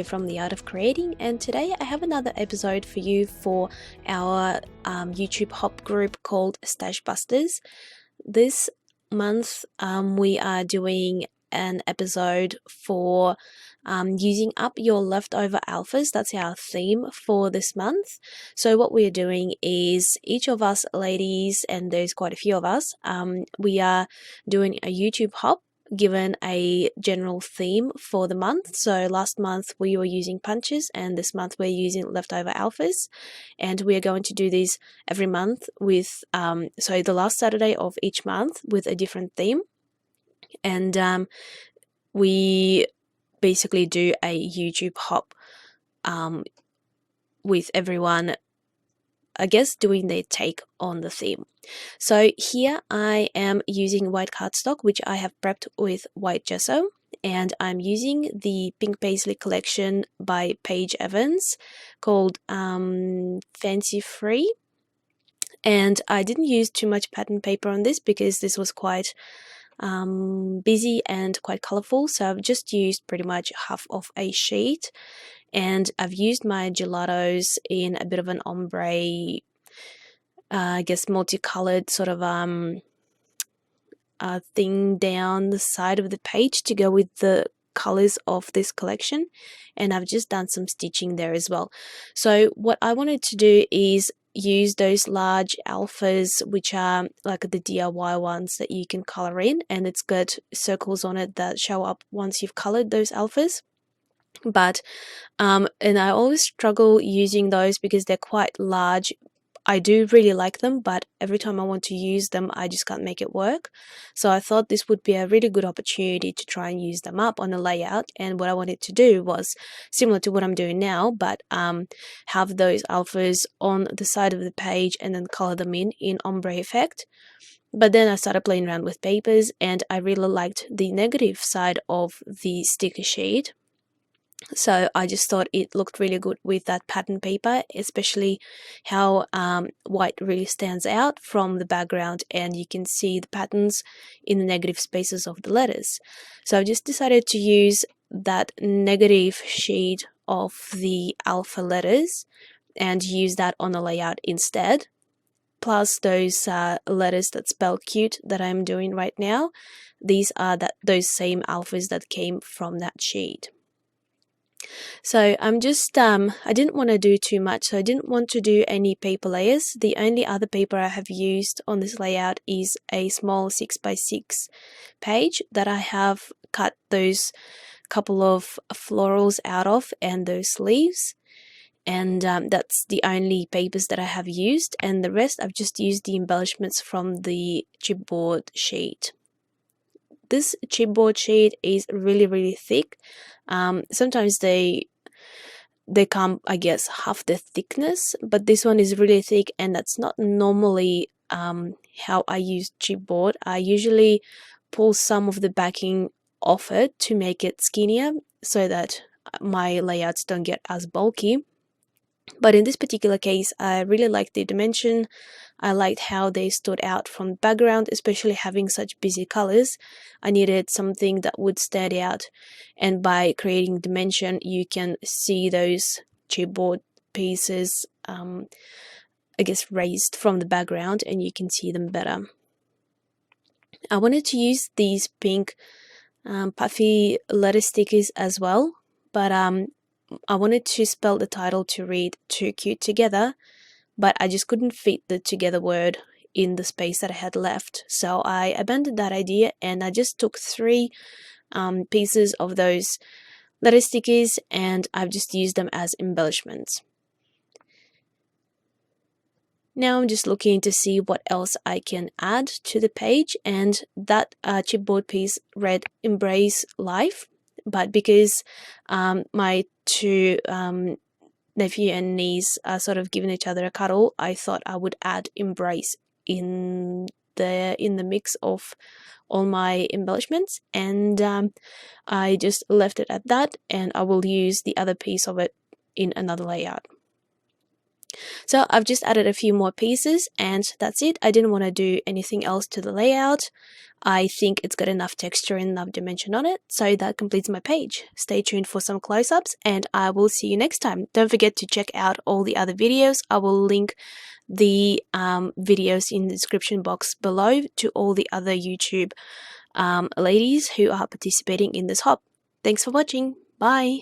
from The Art of Creating, and today I have another episode for you for our YouTube hop group called Stash Busters. This month we are doing an episode for using up your leftover alphas. That's our theme for this month. So what we are doing is each of us ladies, and there's quite a few of us, we are doing a YouTube hop given a general theme for the month. So last month we were using punches, and this month we're using leftover alphas, and we are going to do this every month with so the last Saturday of each month with a different theme. And we basically do a YouTube hop with everyone, I guess, doing their take on the theme. So here I am using white cardstock, which I have prepped with white gesso, and I'm using the Pink Paisley collection by Paige Evans called Fancy Free. And I didn't use too much pattern paper on this because this was quite busy and quite colorful, so I've just used pretty much half of a sheet, and I've used my gelatos in a bit of an ombre, I guess multicolored sort of thing down the side of the page to go with the colors of this collection, and I've just done some stitching there as well. So what I wanted to do is use those large alphas, which are like the DIY ones that you can color in, and it's got circles on it that show up once you've colored those alphas. But and I always struggle using those because they're quite large. I do really like them, but every time I want to use them, I just can't make it work. So I thought this would be a really good opportunity to try and use them up on a layout. And what I wanted to do was similar to what I'm doing now, but have those alphas on the side of the page and then color them in ombre effect. But then I started playing around with papers, and I really liked the negative side of the sticker sheet. So I just thought it looked really good with that pattern paper, especially how white really stands out from the background, and you can see the patterns in the negative spaces of the letters. So I just decided to use that negative sheet of the alpha letters and use that on the layout instead, plus those letters that spell cute that I'm doing right now. These are those same alphas that came from that sheet. So I'm just, I didn't want to do too much, so I didn't want to do any paper layers. The only other paper I have used on this layout is a small 6x6 page that I have cut those couple of florals out of and those sleeves. And that's the only papers that I have used, and the rest I've just used the embellishments from the chipboard sheet. This chipboard sheet is really thick. Sometimes they come, I guess, half the thickness, but this one is really thick, and that's not normally how I use chipboard. I usually pull some of the backing off it to make it skinnier so that my layouts don't get as bulky. But in this particular case, I really liked the dimension. I liked how they stood out from the background, especially having such busy colors. I needed something that would stand out, and by creating dimension, you can see those chipboard pieces, I guess, raised from the background, and you can see them better. I wanted to use these pink puffy letter stickers as well, but I wanted to spell the title to read "Too Cute Together," but I just couldn't fit the together word in the space that I had left. So I abandoned that idea, and I just took 3 pieces of those letter stickers, and I've just used them as embellishments. Now I'm just looking to see what else I can add to the page, and that chipboard piece read "Embrace Life," but because my 2 nephew and niece are sort of giving each other a cuddle, I thought I would add "embrace" in the mix of all my embellishments, and I just left it at that, and I will use the other piece of it in another layout. So I've just added a few more pieces and that's it. I didn't want to do anything else to the layout. I think it's got enough texture and enough dimension on it. So that completes my page. Stay tuned for some close-ups and I will see you next time. Don't forget to check out all the other videos. I will link the videos in the description box below to all the other YouTube ladies who are participating in this hop. Thanks for watching. Bye.